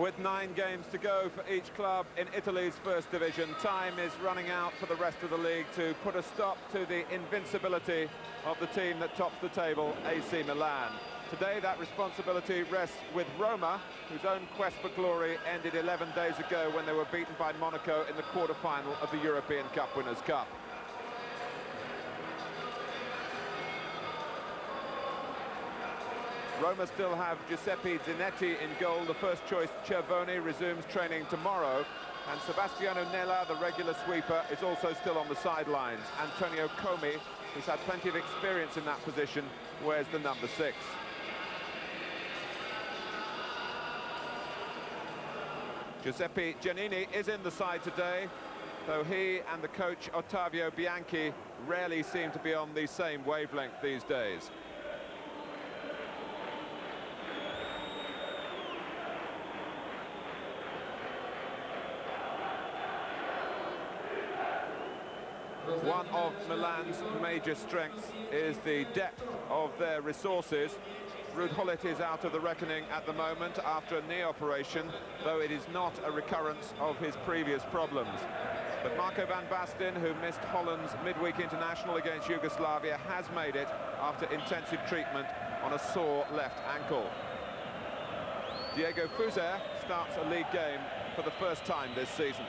With 9 games to go for each club in Italy's first division, time is running out for the rest of the league to put a stop to the invincibility of the team that tops the table, AC Milan. Today that responsibility rests with Roma, whose own quest for glory ended 11 days ago when they were beaten by Monaco in the quarter-final of the European Cup Winners' Cup. Roma still have Giuseppe Zanetti in goal. The first choice, Cervoni, resumes training tomorrow. And Sebastiano Nella, the regular sweeper, is also still on the sidelines. Antonio Comi, who's had plenty of experience in that position, wears the number 6. Giuseppe Giannini is in the side today, though he and the coach Ottavio Bianchi rarely seem to be on the same wavelength these days. One of Milan's major strengths is the depth of their resources. Ruud Gullit is out of the reckoning at the moment after a knee operation, though it is not a recurrence of his previous problems. But Marco van Basten, who missed Holland's midweek international against Yugoslavia, has made it after intensive treatment on a sore left ankle. Diego Fuser starts a league game for the first time this season.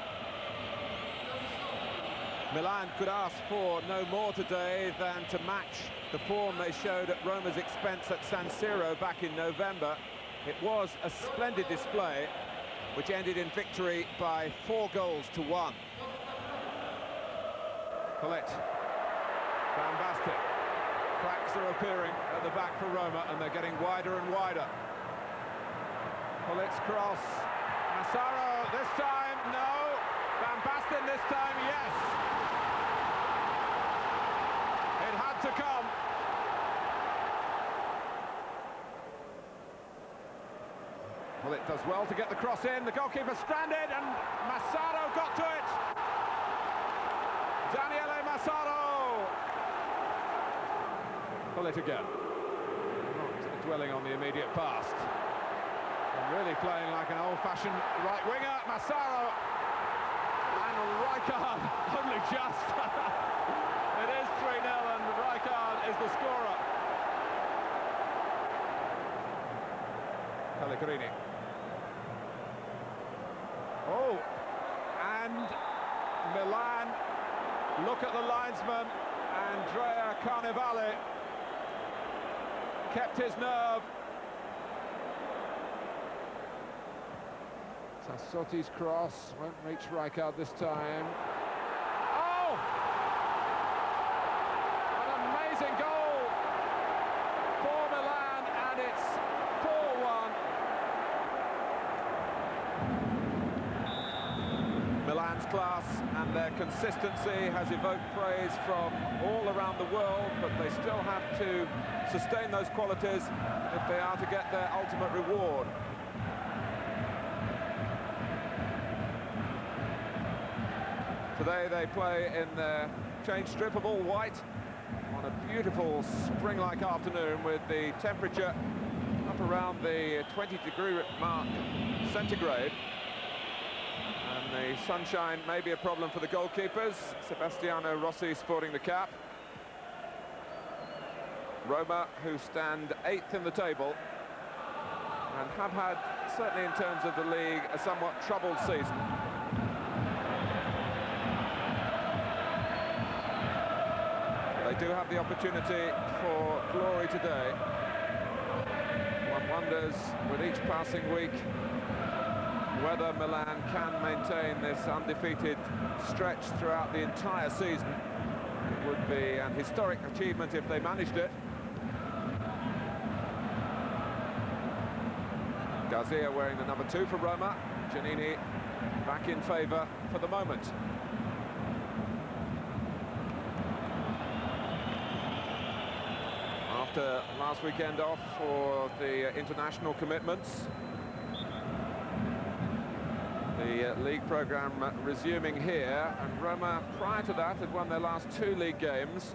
Milan could ask for no more today than to match the form they showed at Roma's expense at San Siro back in November. It was a splendid display, which ended in victory by 4-1. Gullit. Van Basten. Cracks are appearing at the back for Roma, and they're getting wider and wider. Gullit's cross. Massaro this time, no. Van Basten this time, yes. It had to come. Well, it does well to get the cross in. The goalkeeper stranded, and Massaro got to it. Daniele Massaro. Gullit again. Not dwelling on the immediate past. And really playing like an old-fashioned right winger. Massaro. And Rijkaard, only just. It is 3-0 and Rijkaard is the scorer. Pellegrini. Oh, and Milan look at the linesman, Andrea Carnevale. Kept his nerve. Sassotti's cross won't reach Rijkaard this time. Oh! An amazing goal for Milan, and it's 4-1. Milan's class and their consistency has evoked praise from all around the world, but they still have to sustain those qualities if they are to get their ultimate reward. Today they play in their change strip of all white on a beautiful spring-like afternoon with the temperature up around the 20-degree mark centigrade. And the sunshine may be a problem for the goalkeepers. Sebastiano Rossi sporting the cap. Roma, who stand 8th in the table and have had, certainly in terms of the league, a somewhat troubled season. They do have the opportunity for glory today. One wonders, with each passing week, whether Milan can maintain this undefeated stretch throughout the entire season. It would be an historic achievement if they managed it. Garcia wearing the number 2 for Roma. Giannini back in favour for the moment. After last weekend off for the international commitments, the league programme resuming here, and Roma prior to that had won their last 2 league games.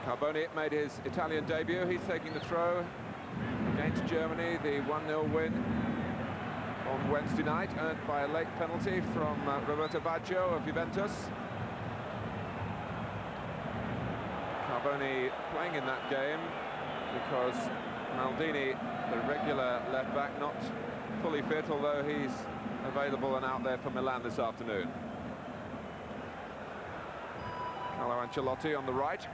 Carboni made his Italian debut. He's taking the throw against Germany, the 1-0 win on Wednesday night, earned by a late penalty from Roberto Baggio of Juventus. Carboni playing in that game because Maldini, the regular left-back, not fully fit, although he's available and out there for Milan this afternoon. Carlo Ancelotti on the right,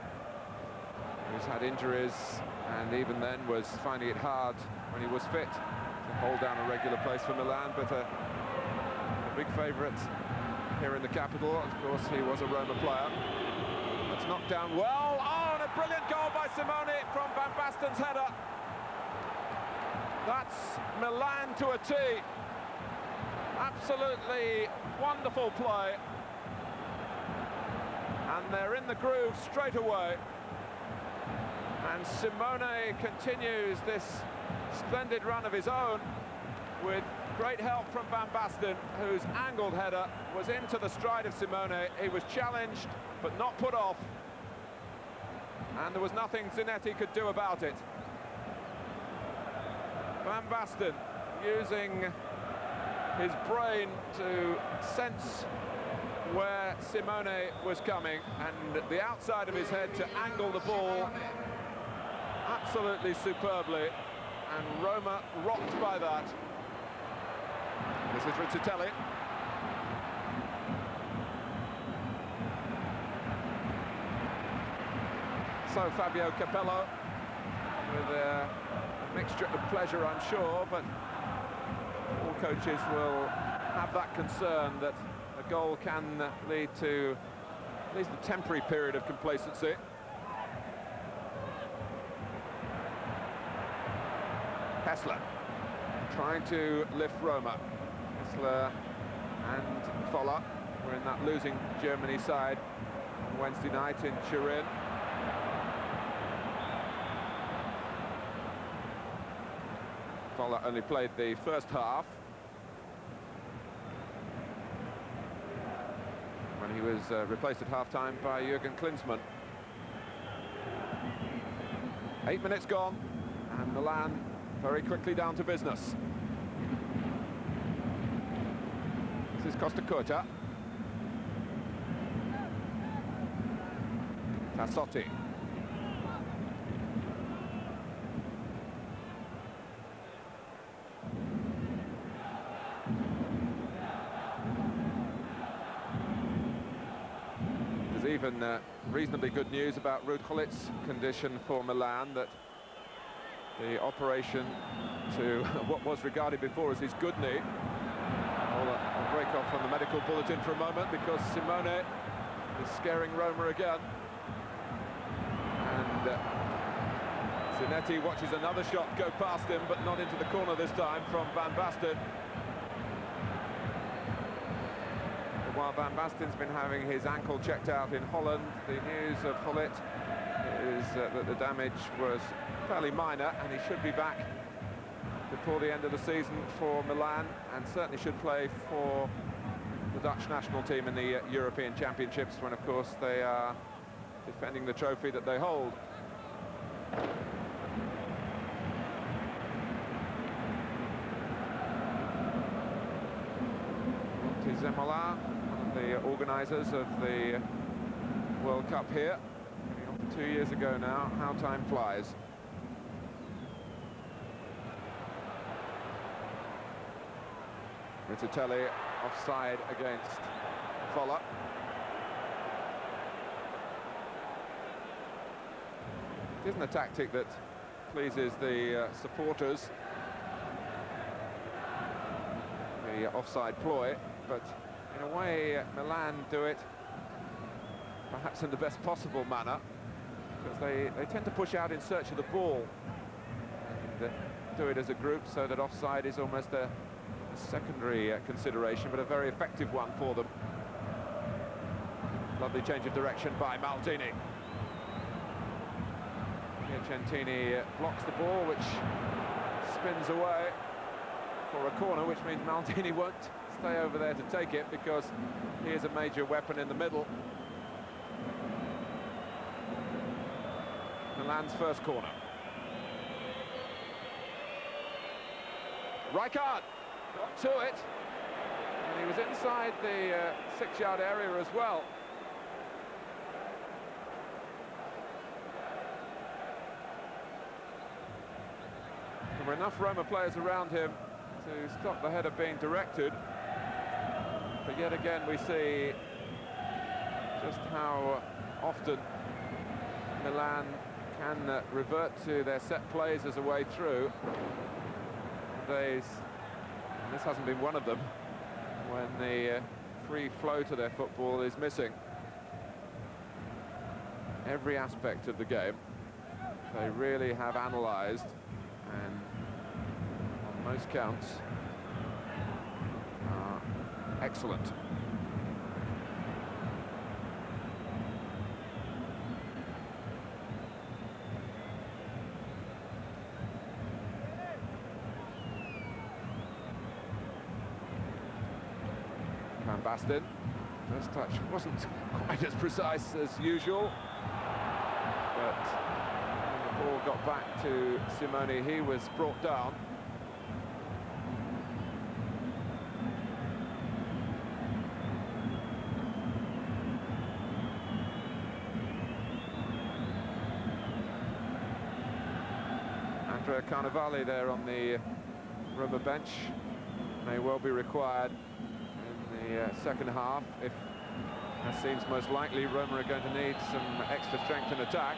who's had injuries and even then was finding it hard when he was fit to hold down a regular place for Milan, but a big favourite here in the capital. Of course, he was a Roma player. That's knocked down well. Oh, and a brilliant goal by Simone from Van Basten's header. That's Milan to a T. Absolutely wonderful play. And they're in the groove straight away. And Simone continues this splendid run of his own with great help from Van Basten, whose angled header was into the stride of Simone. He was challenged, but not put off. And there was nothing Zanetti could do about it. Van Basten using his brain to sense where Simone was coming, and the outside of his head to angle the ball absolutely superbly, and Roma rocked by that. This is Rizzitelli. So Fabio Capello with a mixture of pleasure, I'm sure, but all coaches will have that concern that a goal can lead to at least a temporary period of complacency. Hessler trying to lift Roma. Hessler and Foller were in that losing Germany side on Wednesday night in Turin. Foller only played the first half when he was replaced at half-time by Jürgen Klinsmann. 8 minutes gone, and Milan very quickly down to business. This is Costacurta. Tassotti. There's even reasonably good news about Ruud Gullit's condition for Milan, that the operation to what was regarded before as his good knee. I'll break off on the medical bulletin for a moment because Simone is scaring Roma again. And Zanetti watches another shot go past him, but not into the corner this time from Van Basten. But while Van Basten's been having his ankle checked out in Holland, the news of Gullit is that the damage was fairly minor, and he should be back before the end of the season for Milan, and certainly should play for the Dutch national team in the European Championships, when of course they are defending the trophy that they hold. Zemola, one of the organisers of the World Cup here, 2 years ago now. How time flies. Rizzitelli offside against Foller. It isn't a tactic that pleases the supporters, the offside ploy, but in a way Milan do it perhaps in the best possible manner, because they tend to push out in search of the ball and do it as a group, so that offside is almost a secondary consideration, but a very effective one for them. Lovely change of direction by Maldini. Piacentini blocks the ball, which spins away for a corner, which means Maldini won't stay over there to take it, because he is a major weapon in the middle. Milan's first corner. Rijkaard got to it, and he was inside the 6-yard area as well. There were enough Roma players around him to stop the header being directed, but yet again we see just how often Milan can revert to their set plays as a way through. Days, and this hasn't been one of them, when the free flow to their football is missing. Every aspect of the game they really have analysed, and on most counts are excellent. Van Basten, first touch wasn't quite as precise as usual, but when the ball got back to Simone, he was brought down. Andrea Carnevale there on the Roma bench may well be required in the second half, if, as seems most likely, Roma are going to need some extra strength in attack.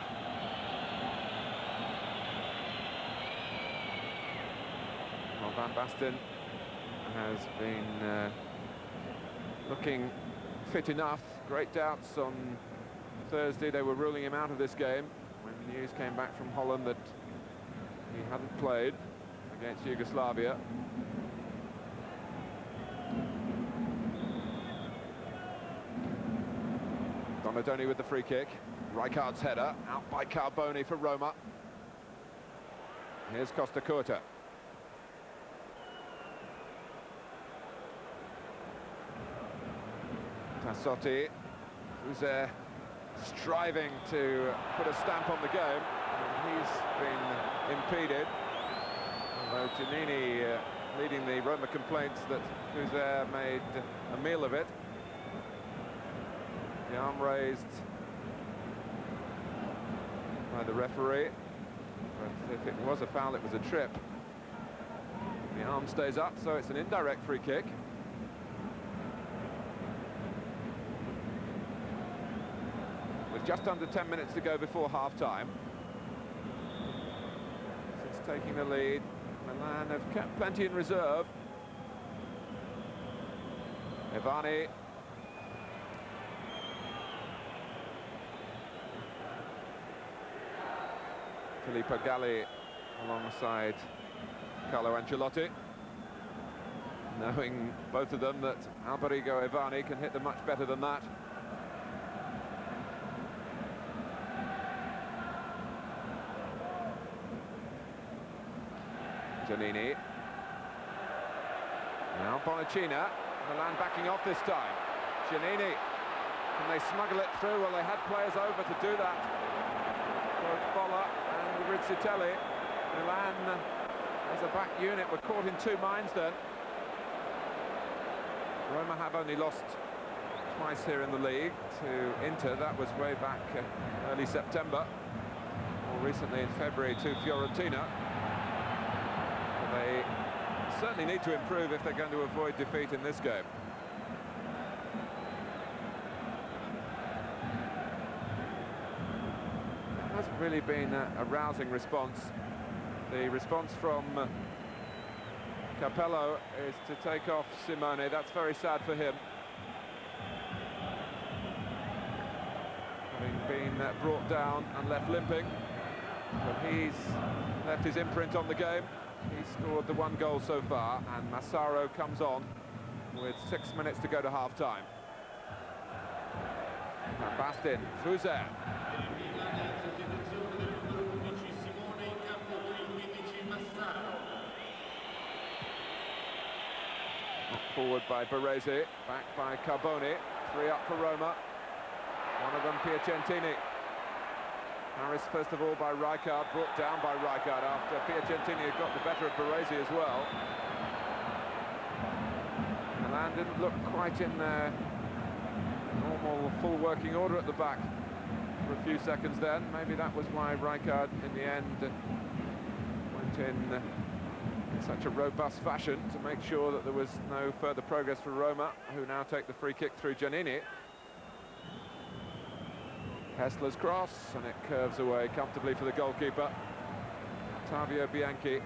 Well, Van Basten has been looking fit enough. Great doubts on Thursday. They were ruling him out of this game when the news came back from Holland that he hadn't played against Yugoslavia. Donadoni with the free kick. Rijkaard's header, out by Carboni for Roma. Here's Costa Curta. Tassotti, who's striving to put a stamp on the game, and he's been impeded. Although Giannini leading the Roma complaints that Fuser made a meal of it. The arm raised by the referee, but if it was a foul, it was a trip. The arm stays up, so it's an indirect free kick. With just under 10 minutes to go before half-time. Since taking the lead, Milan have kept plenty in reserve. Ivani. Filippo Galli alongside Carlo Ancelotti, knowing both of them that Alberigo Ivani can hit them much better than that. Giannini. Now Bonacina. Milan backing off this time. Giannini. Can they smuggle it through? Well, they had players over to do that. Both Bolla and Rizzitelli. Milan, as a back unit, were caught in two minds then. Roma have only lost twice here in the league to Inter. That was way back early September. More recently in February to Fiorentina. They certainly need to improve if they're going to avoid defeat in this game. It hasn't really been a rousing response. The response from Capello is to take off Simone. That's very sad for him. Having been brought down and left limping, but he's left his imprint on the game. He scored the one goal so far, and Massaro comes on with 6 minutes to go to half-time. Basten, Fuser. Forward by Baresi, back by Carboni, 3 up for Roma. One of them Piacentini. Harris, first of all, by Rijkaard, brought down by Rijkaard after Piacentini had got the better of Baresi as well. Milan didn't look quite in their normal full working order at the back for a few seconds then. Maybe that was why Rijkaard, in the end, went in such a robust fashion to make sure that there was no further progress for Roma, who now take the free kick through Giannini. Hessler's cross, and it curves away comfortably for the goalkeeper, Ottavio Bianchi.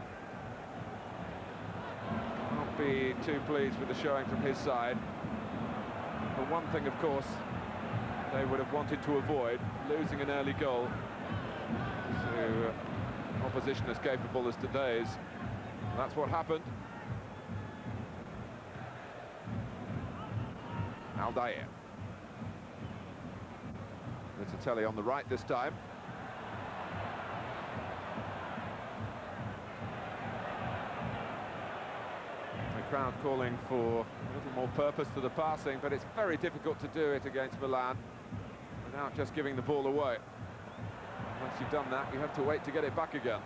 Not be too pleased with the showing from his side. The one thing, of course, they would have wanted to avoid, losing an early goal to opposition as capable as today's. That's what happened. Aldair. Locatelli on the right this time. The crowd calling for a little more purpose to the passing, but it's very difficult to do it against Milan without just giving the ball away. Once you've done that, you have to wait to get it back again.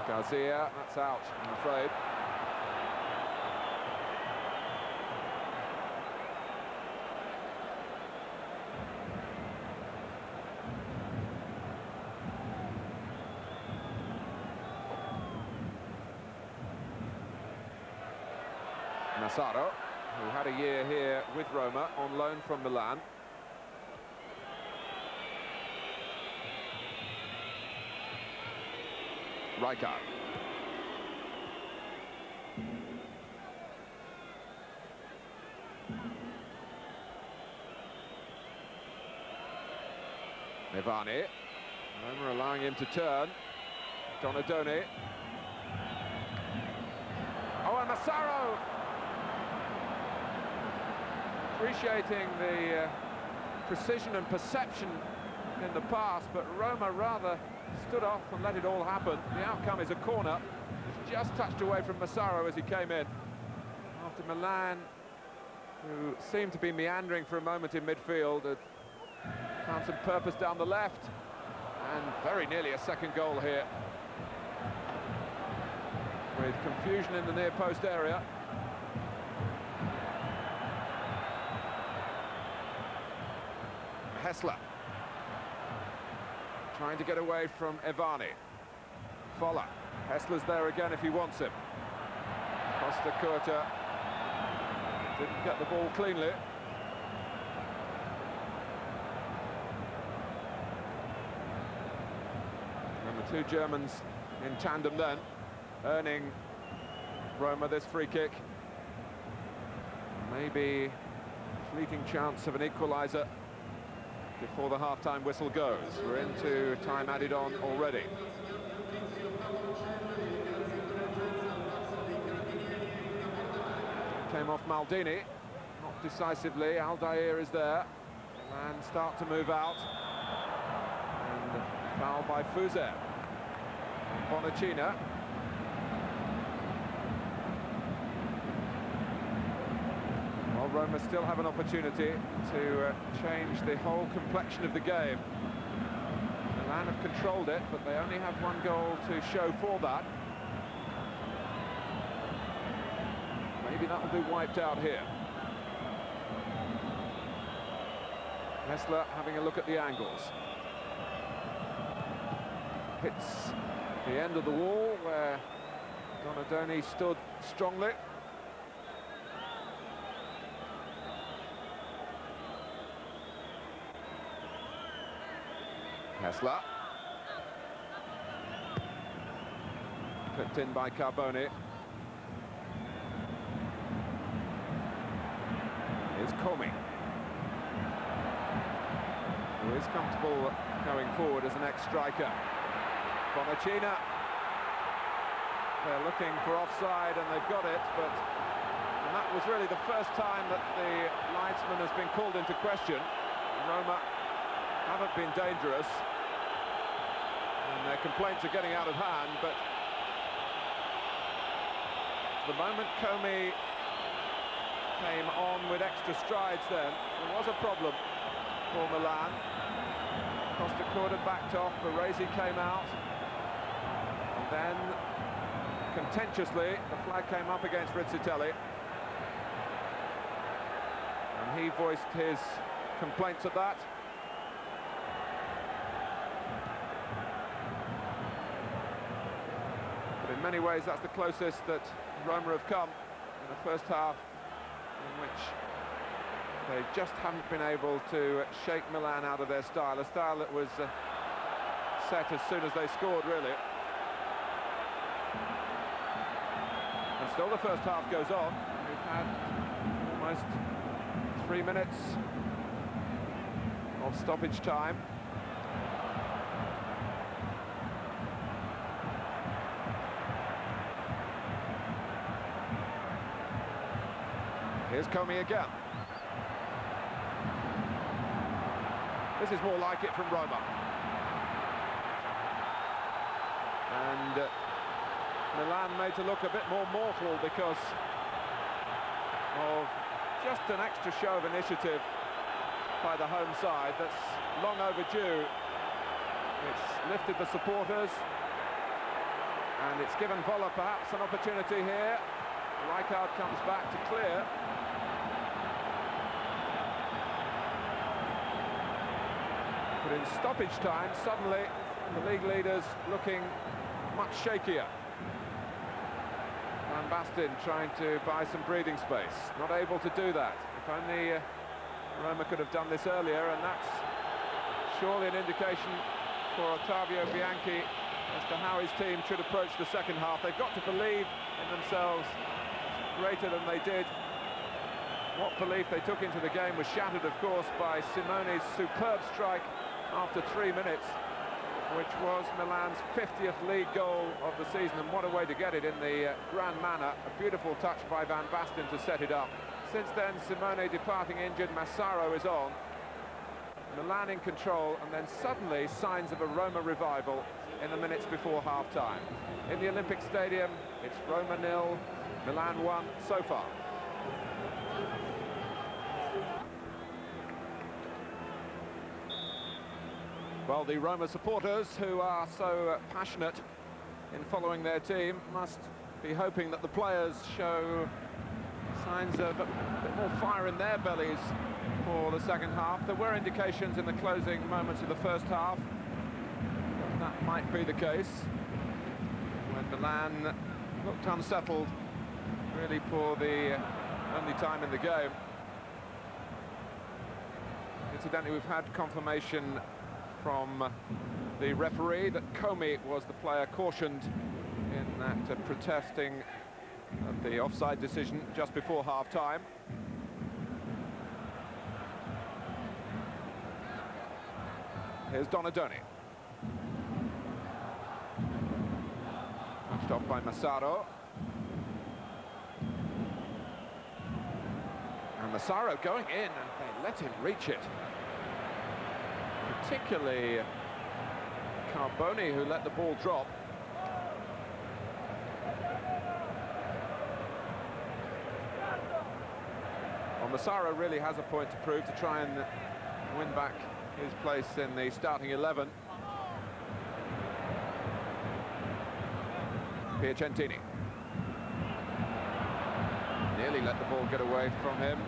Garcia, that's out, I'm afraid. Massaro, who had a year here with Roma on loan from Milan. Rijkaard. Nivani. Roma allowing him to turn. Donadoni. Oh, and Massaro! Appreciating the precision and perception in the pass, but Roma rather stood off and let it all happen. The outcome is a corner. It's just touched away from Massaro as he came in. After Milan, who seemed to be meandering for a moment in midfield, had found some purpose down the left, and very nearly a second goal here. With confusion in the near post area. Hessler. Trying to get away from Evani. Foller. Hessler's there again if he wants him. Costa Curta didn't get the ball cleanly. And the two Germans in tandem then, earning Roma this free kick. Maybe a fleeting chance of an equaliser before the half-time whistle goes. We're into time added on already. Came off Maldini, not decisively. Aldair is there, and start to move out. And foul by Fuser. Bonacina. Well, Roma still have an opportunity to change the whole complexion of the game. Milan have controlled it, but they only have one goal to show for that. Maybe that'll be wiped out here. Hessler having a look at the angles. Hits the end of the wall where Donadoni stood strongly. Hessler. Clipped in by Carboni. Here's Comey, who is comfortable going forward as an ex-striker. Bonacina. They're looking for offside and they've got it, and that was really the first time that the linesman has been called into question. Roma haven't been dangerous, and their complaints are getting out of hand, but the moment Comey came on with extra strides then, there was a problem. for Milan. Costa Curta backed off, Baresi came out. And then, contentiously, the flag came up against Rizzitelli. And he voiced his complaints at that. But in many ways, that's the closest that Roma have come in the first half, in which they just haven't been able to shake Milan out of their style, a style that was set as soon as they scored, really. And still the first half goes on. We've had almost 3 minutes of stoppage time. Here's Comey again. This is more like it from Roma. And Milan made to look a bit more mortal because of just an extra show of initiative by the home side that's long overdue. It's lifted the supporters, and it's given Voller perhaps an opportunity here. Rijkaard comes back to clear. But in stoppage time, suddenly the league leaders looking much shakier. Van Basten trying to buy some breathing space, not able to do that. If only Roma could have done this earlier, and that's surely an indication for Ottavio Bianchi as to how his team should approach the second half. They've got to believe in themselves greater than they did. What belief they took into the game was shattered, of course, by Simone's superb strike after 3 minutes, which was Milan's 50th league goal of the season, and what a way to get it in the grand manner. A beautiful touch by Van Basten to set it up. Since then, Simone departing injured, Massaro is on. Milan in control, and then suddenly signs of a Roma revival in the minutes before half-time. In the Olympic Stadium, it's Roma 0, Milan 1 so far. Well, the Roma supporters, who are so passionate in following their team, must be hoping that the players show signs of a bit more fire in their bellies for the second half. There were indications in the closing moments of the first half that might be the case, when Milan looked unsettled, really, for the only time in the game. Incidentally, we've had confirmation from the referee that Comey was the player cautioned in that protesting of the offside decision just before half-time. Here's Donadoni. Touched off by Massaro. And Massaro going in, and they let him reach it. Particularly Carboni, who let the ball drop. Well, Massaro really has a point to prove to try and win back his place in the starting 11. Piacentini. Nearly let the ball get away from him.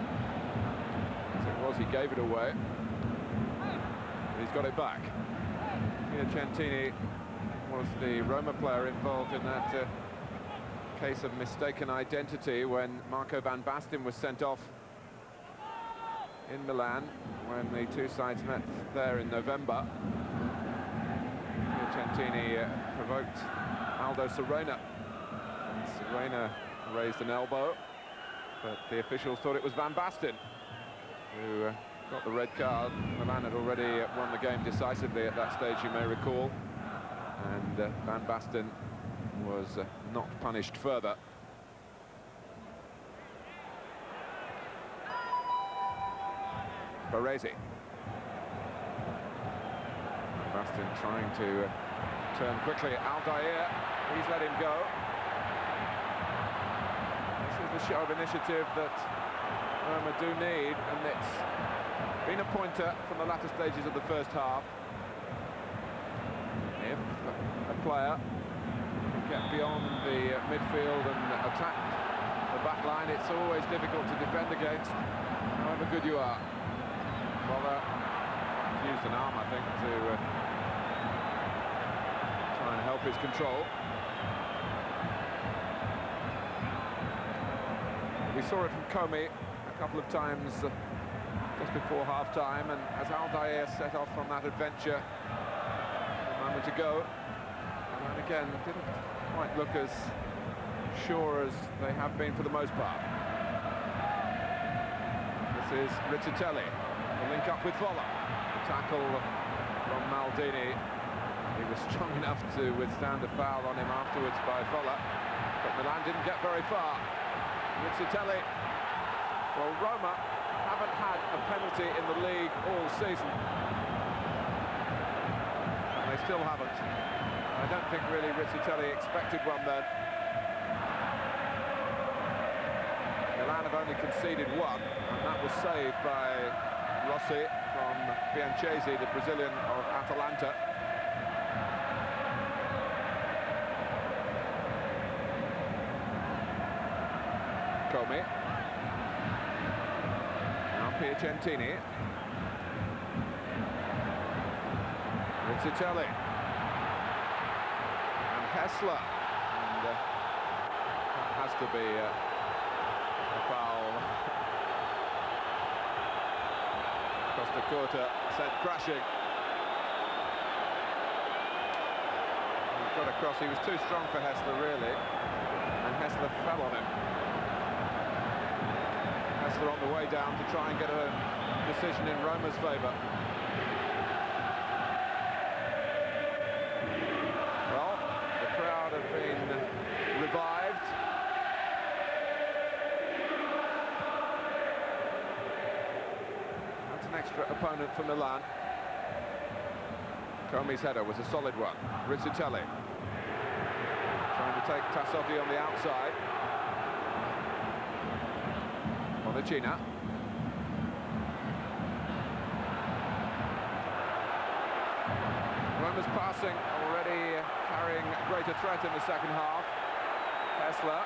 As it was, he gave it away. He's got it back. Piacentini was the Roma player involved in that case of mistaken identity when Marco Van Basten was sent off in Milan when the two sides met there in November. Piacentini provoked Aldo Serena. Serena raised an elbow, but the officials thought it was Van Basten who got the red card. Milan had already won the game decisively at that stage, you may recall, and Van Basten was not punished further. Baresi. Van Basten trying to turn quickly. Aldair, he's let him go. This is the show of initiative that Roma do need, and it's been a pointer from the latter stages of the first half. If a player can get beyond the midfield and attack the back line, it's always difficult to defend against, however good you are. Well, used an arm, I think, to try and help his control. We saw it from Comey a couple of times just before half-time, and as Aldair set off on that adventure a moment ago, and again, didn't quite look as sure as they have been for the most part. This is Rizzitelli, the link up with Volla. The tackle from Maldini. He was strong enough to withstand a foul on him afterwards by Volla, but Milan didn't get very far. Rizzitelli. Well, Roma haven't had a penalty in the league all season. And they still haven't. I don't think really Rizzitelli expected one then. Milan have only conceded one, and that was saved by Rossi from Bianchesi, the Brazilian of Atalanta. Comey. Now Piacentini. Rizzitelli. And Hessler. And that has to be a foul. Costa Curta sent crashing. He got across, he was too strong for Hessler really, and Hessler fell on him. Hessler on the way down to try and get a decision in Roma's favour. Well, the crowd have been revived. That's an extra opponent for Milan. Comey's header was a solid one. Rizzitelli trying to take Tassotti on the outside. Bonacina. Roma's passing already carrying greater threat in the second half. Hessler.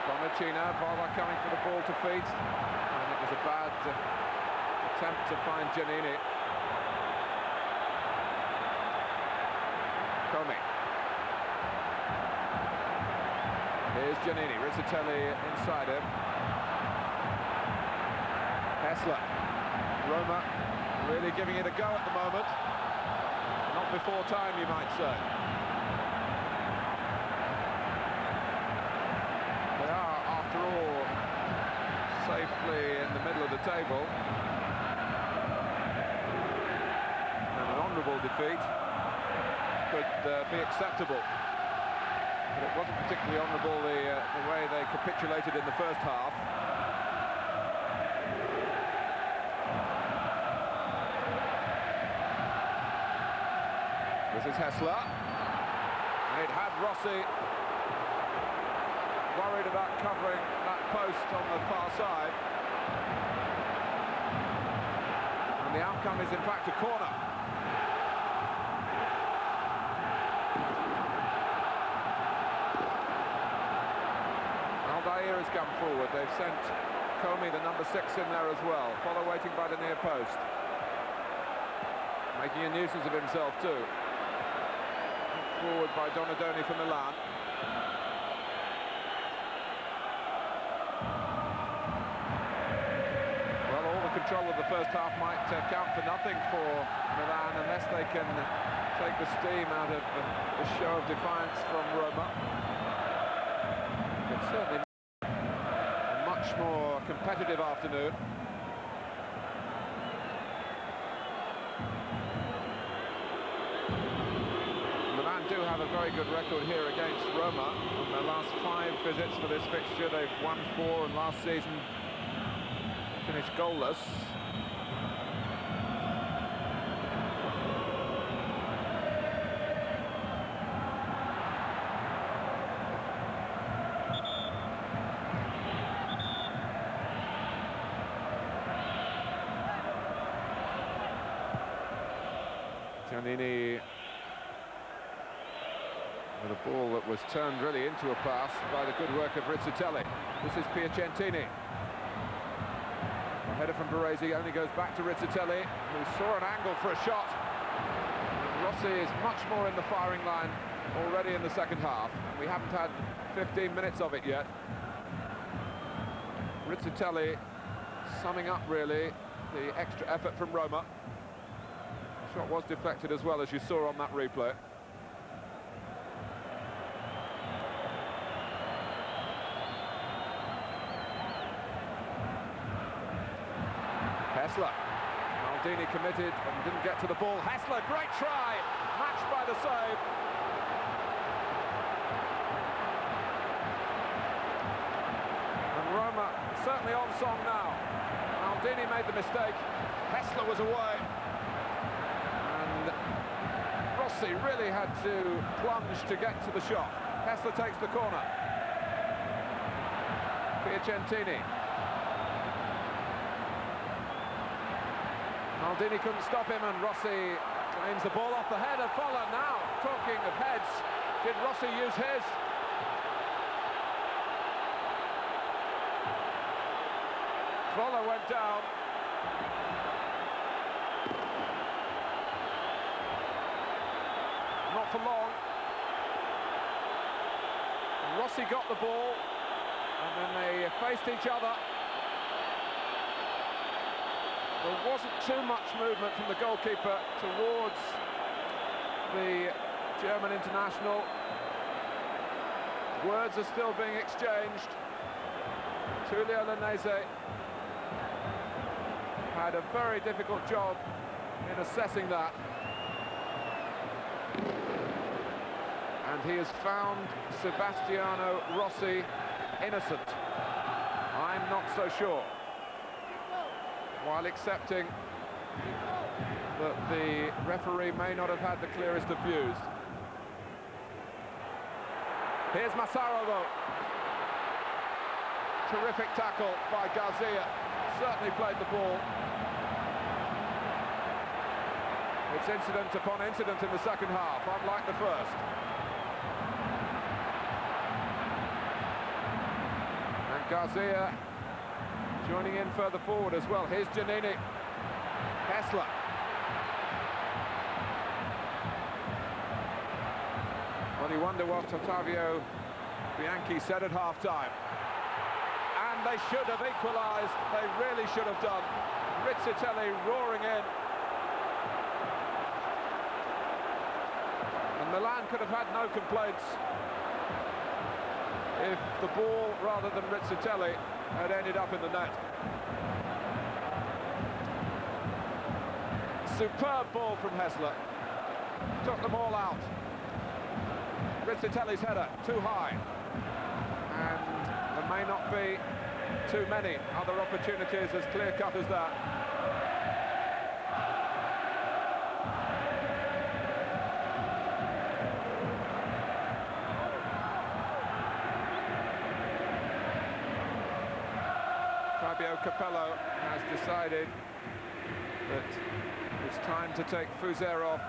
Bonacina, Volla coming for the ball to feet. And it was a bad attempt to find Giannini. Comey. Here's Giannini, Rizzitelli inside him. Hessler. Roma really giving it a go at the moment. Not before time, you might say. They are, after all, safely in the middle of the table. And an honourable defeat could be acceptable. But it wasn't particularly honourable the way they capitulated in the first half. This is Hessler, and it had Rossi worried about covering that post on the far side. And the outcome is in fact a corner. Aldair has come forward. They've sent Comey, the number 6, in there as well. Volla waiting by the near post. Making a nuisance of himself too. Forward by Donadoni for Milan. Well, all the control of the first half might count for nothing for Milan unless they can take the steam out of the show of defiance from Roma. It's certainly a much more competitive afternoon. Do have a very good record here against Roma. On their last 5 visits for this fixture, they've won 4 and last season finished goalless. Giannini with a ball that was turned really into a pass by the good work of Rizzitelli. This is Piacentini. A header from Baresi only goes back to Rizzitelli, who saw an angle for a shot. Rossi is much more in the firing line already in the second half. We haven't had 15 minutes of it yet. Rizzitelli summing up really the extra effort from Roma. The shot was deflected as well, as you saw on that replay. Hessler. Maldini committed and didn't get to the ball. Hessler, great try, matched by the save. And Roma certainly on song now. Maldini made the mistake, Hessler was away. And Rossi really had to plunge to get to the shot. Hessler takes the corner. Piacentini. Maldini couldn't stop him, and Rossi claims the ball off the head of Foller. Now, talking of heads, did Rossi use his? Foller went down. Not for long. Rossi got the ball, and then they faced each other. There wasn't too much movement from the goalkeeper towards the German international. Words are still being exchanged. Tullio Lanese had a very difficult job in assessing that. And he has found Sebastiano Rossi innocent. I'm not so sure. While accepting that the referee may not have had the clearest of views. Here's Massaro though. Terrific tackle by Garcia. Certainly played the ball. It's incident upon incident in the second half, unlike the first. And Garcia joining in further forward as well. Here's Giannini. Hessler. Well, you wonder what Ottavio Bianchi said at half-time. And they should have equalised. They really should have done. Rizzitelli roaring in. And Milan could have had no complaints if the ball, rather than Rizzitelli, had ended up in the net. Superb ball from Hessler. Took them all out. Rizzitelli's header, too high. And there may not be too many other opportunities as clear-cut as that. Fabio Capello has decided that it's time to take Fuser off.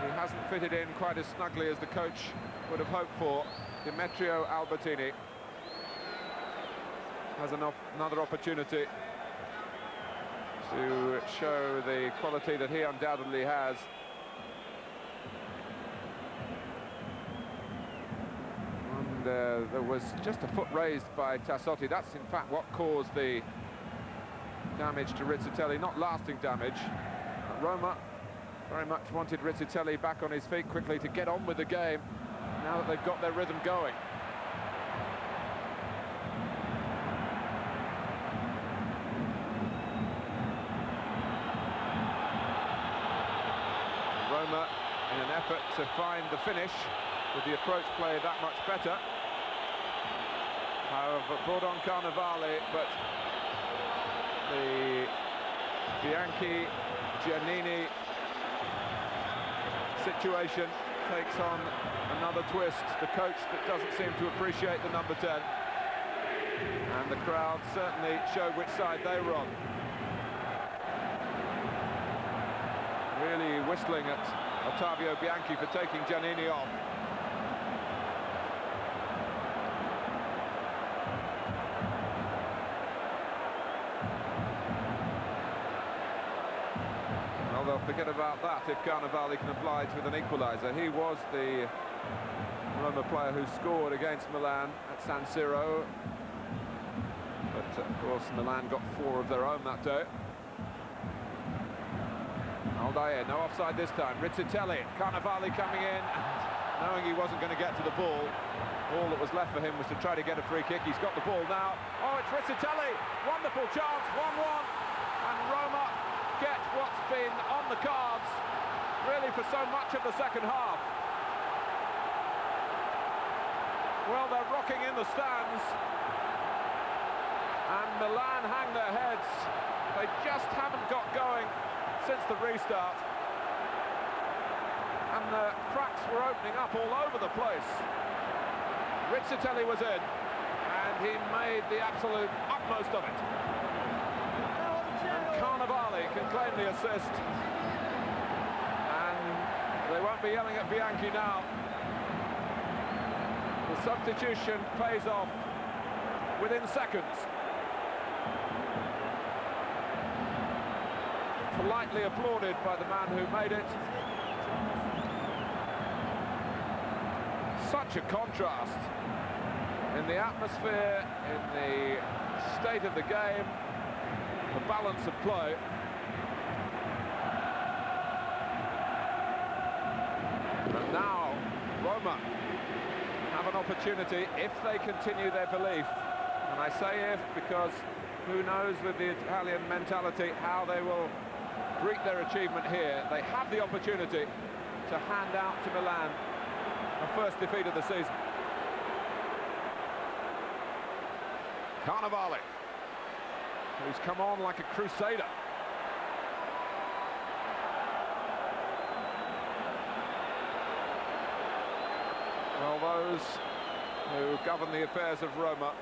He hasn't fitted in quite as snugly as the coach would have hoped for. Demetrio Albertini has another opportunity to show the quality that he undoubtedly has. There was just a foot raised by Tassotti. That's in fact what caused the damage to Rizzitelli, not lasting damage. Roma very much wanted Rizzitelli back on his feet quickly to get on with the game now that they've got their rhythm going. Roma in an effort to find the finish with the approach play that much better. However, brought on Carnevale, but the Bianchi Giannini situation takes on another twist. The coach that doesn't seem to appreciate the number 10. And the crowd certainly showed which side they were on. Really whistling at Ottavio Bianchi for taking Giannini off. Well, they'll forget about that if Carnevale can oblige with an equaliser. He was the Roma player who scored against Milan at San Siro. But, of course, Milan got 4 of their own that day. Aldair, no offside this time. Rizzitelli, Carnevale coming in, knowing he wasn't going to get to the ball. All that was left for him was to try to get a free kick. He's got the ball now. Oh, it's Rizzitelli! Wonderful chance, 1-1. And Roma get what's been on the cards, really, for so much of the second half. Well, they're rocking in the stands. And Milan hang their heads. They just haven't got going since the restart. And the cracks were opening up all over the place. Rizzitelli was in, and he made the absolute utmost of it. And Carnevale can claim the assist. And they won't be yelling at Bianchi now. The substitution pays off within seconds. Politely applauded by the man who made it. Such a contrast in the atmosphere, in the state of the game, the balance of play. And now Roma have an opportunity, if they continue their belief. And I say if, because who knows with the Italian mentality how they will greet their achievement here. They have the opportunity to hand out to Milan a first defeat of the season. Carnevale, who's come on like a crusader. Well, those who govern the affairs of Roma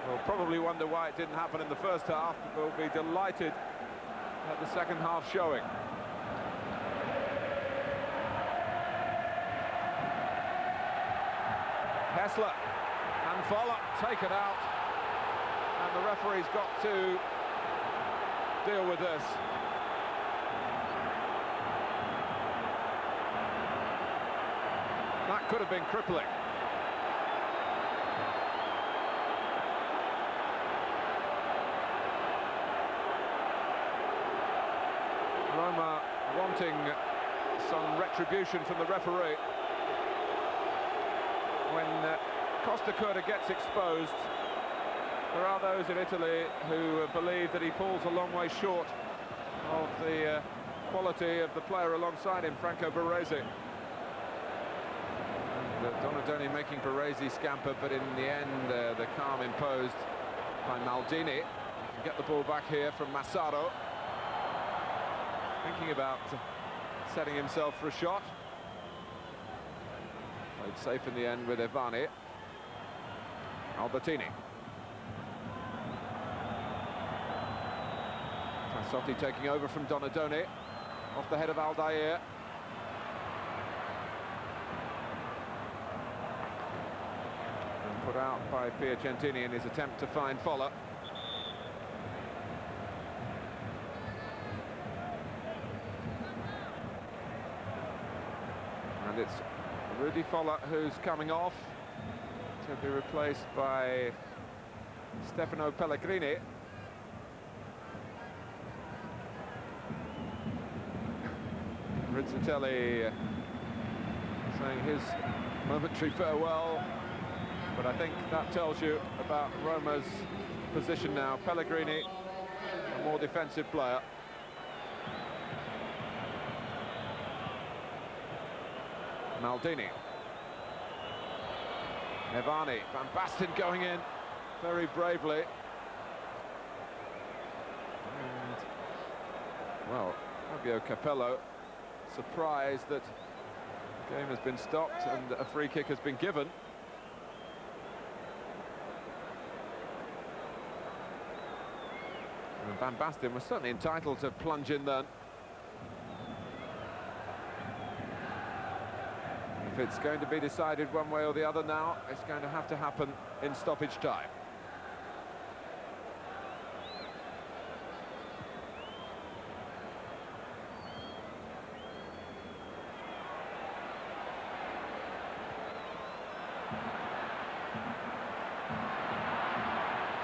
will probably wonder why it didn't happen in the first half, but will be delighted at the second half showing. Hessler and Voller take it out, and the referee's got to deal with this. That could have been crippling. Roma wanting some retribution from the referee. When Costa Curta gets exposed, there are those in Italy who believe that he falls a long way short of the quality of the player alongside him, Franco Baresi. Donadoni making Baresi scamper, but in the end the calm imposed by Maldini. Get the ball back here from Massaro, thinking about setting himself for a shot. Played safe in the end with Ivani. Albertini. Tassotti taking over from Donadoni, off the head of Aldair. And put out by Piacentini in his attempt to find Voller. And it's Rudy Voller who's coming off to be replaced by Stefano Pellegrini. Rizzitelli saying his momentary farewell, but I think that tells you about Roma's position now. Pellegrini, a more defensive player. Maldini. Ivani, Van Basten going in very bravely. And, well, Fabio Capello surprised that the game has been stopped and a free kick has been given. And Van Basten was certainly entitled to plunge in then. If it's going to be decided one way or the other now, it's going to have to happen in stoppage time.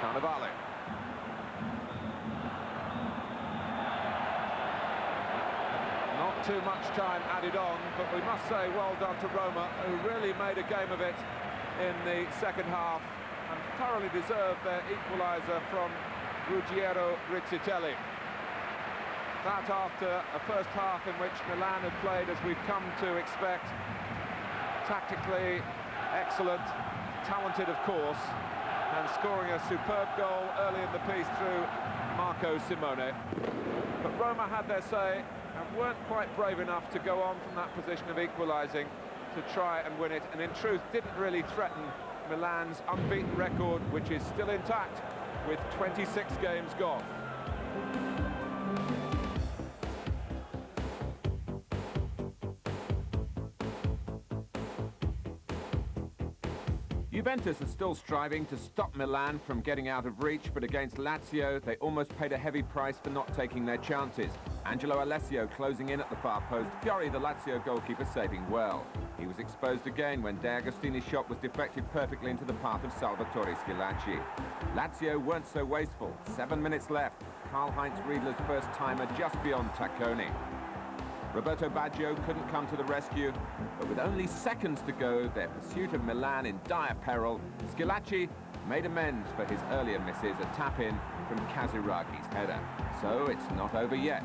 Carnevale. Not too much time added on, but we must say well done to Roma, who really made a game of it in the second half and thoroughly deserved their equaliser from Ruggiero Rizzitelli. That after a first half in which Milan had played as we've come to expect, tactically excellent, talented of course, and scoring a superb goal early in the piece through Marco Simone. But Roma had their say and weren't quite brave enough to go on from that position of equalising to try and win it, and in truth didn't really threaten Milan's unbeaten record, which is still intact with 26 games gone. Juventus are still striving to stop Milan from getting out of reach, but against Lazio they almost paid a heavy price for not taking their chances. Angelo Alessio closing in at the far post, Fiori, the Lazio goalkeeper, saving well. He was exposed again when De Agostini's shot was deflected perfectly into the path of Salvatore Schillaci. Lazio weren't so wasteful. 7 minutes left. Karl-Heinz Riedler's first timer just beyond Tacconi. Roberto Baggio couldn't come to the rescue, but with only seconds to go, their pursuit of Milan in dire peril, Schillaci made amends for his earlier misses, a tap-in from Casiragh's header. So it's not over yet.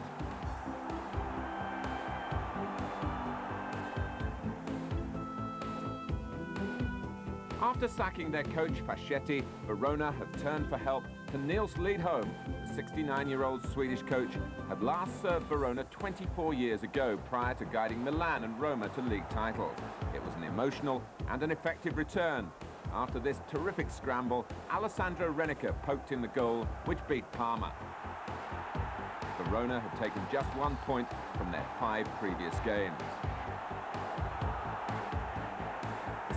After sacking their coach Fascetti, Verona have turned for help to Nils Lidholm. The 69-year-old Swedish coach had last served Verona 24 years ago, prior to guiding Milan and Roma to league titles. It was an emotional and an effective return. After this terrific scramble, Alessandro Renica poked in the goal, which beat Parma. Verona had taken just 1 point from their 5 previous games.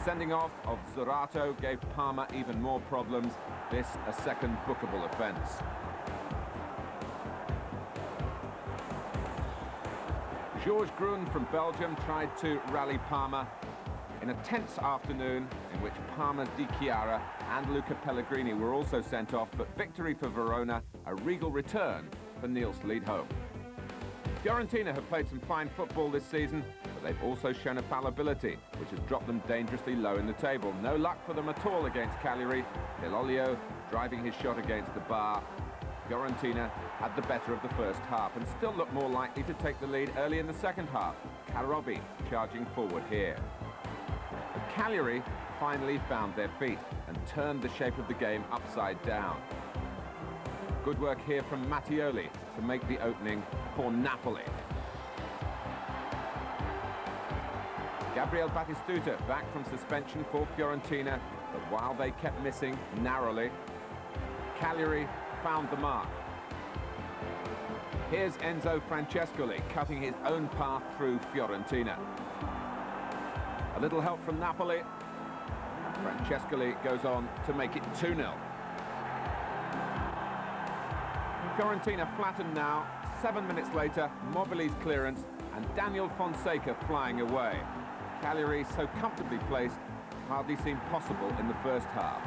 Sending off of Zerato gave Parma even more problems, this a second bookable offence. Georges Grun from Belgium tried to rally Parma in a tense afternoon in which Parma's Di Chiara and Luca Pellegrini were also sent off, but victory for Verona, a regal return for Nils Lidholm. Fiorentina have played some fine football this season, but they've also shown a fallibility, which has dropped them dangerously low in the table. No luck for them at all against Cagliari. Dell'Olio driving his shot against the bar. Fiorentina had the better of the first half and still looked more likely to take the lead early in the second half. Carobi charging forward here. But Cagliari finally found their feet and turned the shape of the game upside down. Good work here from Mattioli to make the opening for Napoli. Gabriel Batistuta back from suspension for Fiorentina, but while they kept missing narrowly, Cagliari found the mark. Here's Enzo Francescoli cutting his own path through Fiorentina. A little help from Napoli, and Francescoli goes on to make it 2-0. Fiorentina flattened now. 7 minutes later, Mobili's clearance and Daniel Fonseca flying away. Cagliari, so comfortably placed, hardly seemed possible in the first half.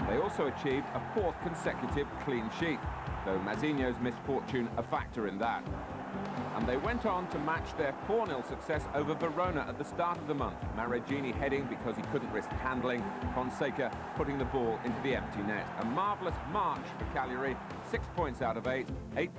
They also achieved a 4th consecutive clean sheet, though Mazzino's misfortune a factor in that. And they went on to match their 4-0 success over Verona at the start of the month. Maregini heading because he couldn't risk handling, Fonseca putting the ball into the empty net. A marvellous march for Cagliari, 6 points out of 8 goals.